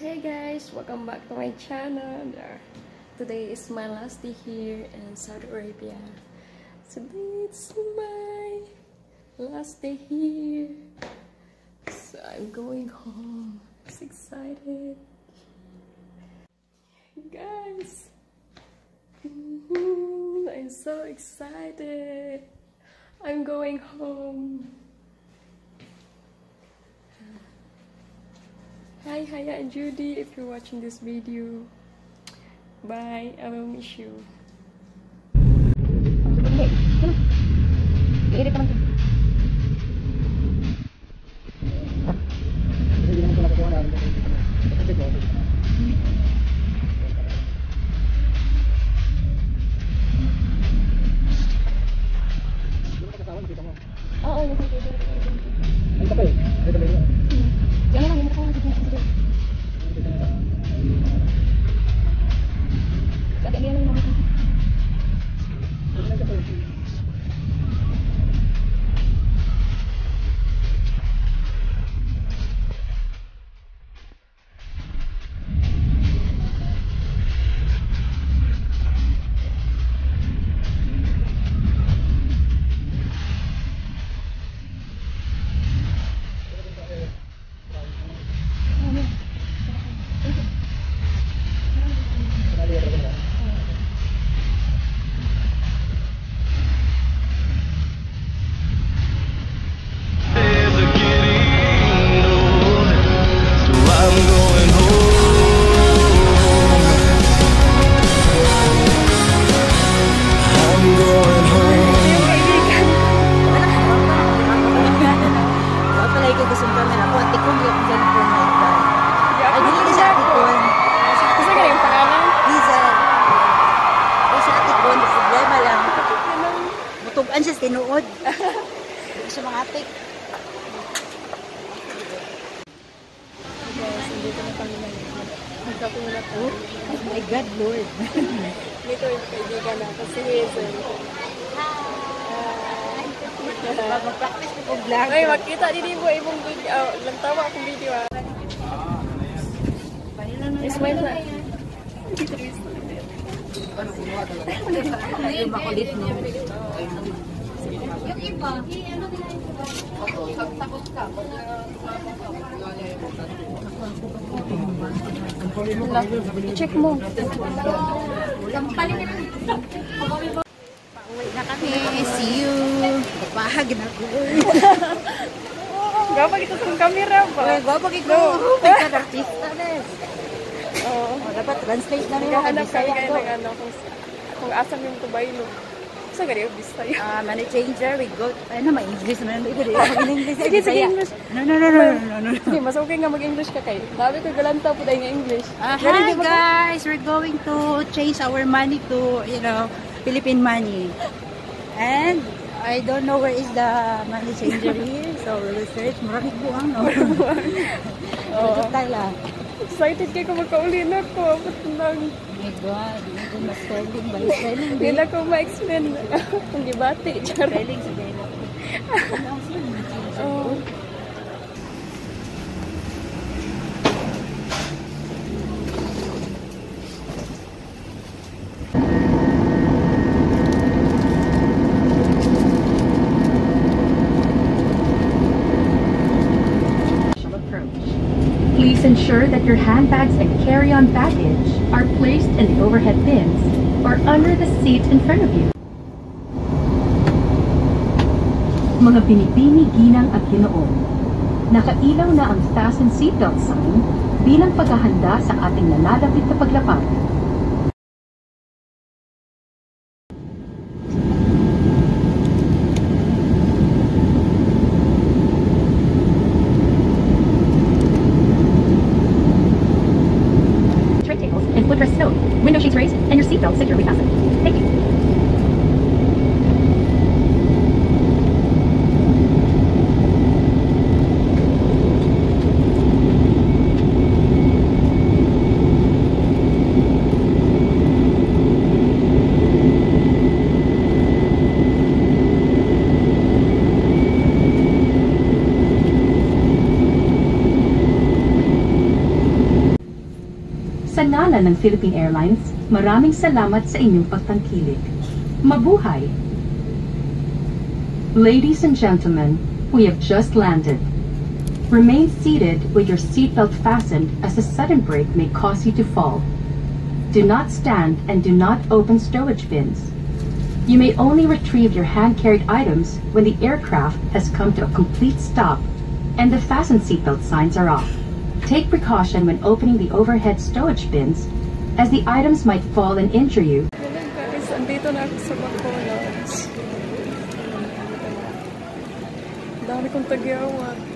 Hey guys, welcome back to my channel. Today is my last day here in Saudi Arabia. Today it's my last day here. So I'm going home. I'm excited. Guys, I'm so excited. I'm going home. Hi Haya and Judy, if you're watching this video. Bye, I will miss you. Tugan siya tinuod. Siya mga atik. Guys, hindi ko na kami nagkapunat po. Oh my God, Lord. Dito yung kaibigan na kasi Hazel. Mag-practice ko vlog. Ay, magkita din mo ibong video. Lantawa akong video ah. It's my friend. Yung makulit mo. Yung iba, ano nila yung takot ka. Check mo. Sampalin nila. Pauwi na kami. See you. Bahag na ko. Gawag ito sa camera ba? Uy, gawag ito. Pagka artista na. Oo. Dapat translate na rin. Naghahanap kami kayo ng ano kung asan yung tubaylo. Sa gari yung bista yun. Money changer, we go. Ay na, ma-English naman. Sige, sige, English. No. Sige, mas okay nga mag-English ka kayo. Sabi ko galanta po dahil nga English. Hi guys, we're going to change our money to, Philippine money. And I don't know where is the money changer here. So we will search. Maraming buwang, no? Oo. Tayo. Excited kayo kung magkauli na ko. Ba't lang? Oh my God, hindi ko ma-spelling ba? Spelling Hindi na ko ma-explain. Kung gibati. Spelling sa dahil. Oo. Please ensure that your handbags and carry-on baggage are placed in the overhead bins or under the seat in front of you. Mga binibini, ginang at ginoon, nakailaw na ang fasten seatbelt sign bilang paghahanda sa ating nalalapit na paglapag. And footrest stowed, window shades raised, and your seatbelt securely fastened. Thank you. Sa ngalan ng Philippine Airlines, maraming salamat sa inyong pagtangkilik. Mabuhay! Ladies and gentlemen, we have just landed. Remain seated with your seatbelt fastened as a sudden brake may cause you to fall. Do not stand and do not open stowage bins. You may only retrieve your hand-carried items when the aircraft has come to a complete stop and the fasten seatbelt signs are off. Take precaution when opening the overhead stowage bins, as the items might fall and injure you. Hello guys, andito na ako sa Bacolod. Dami kong tagyawan.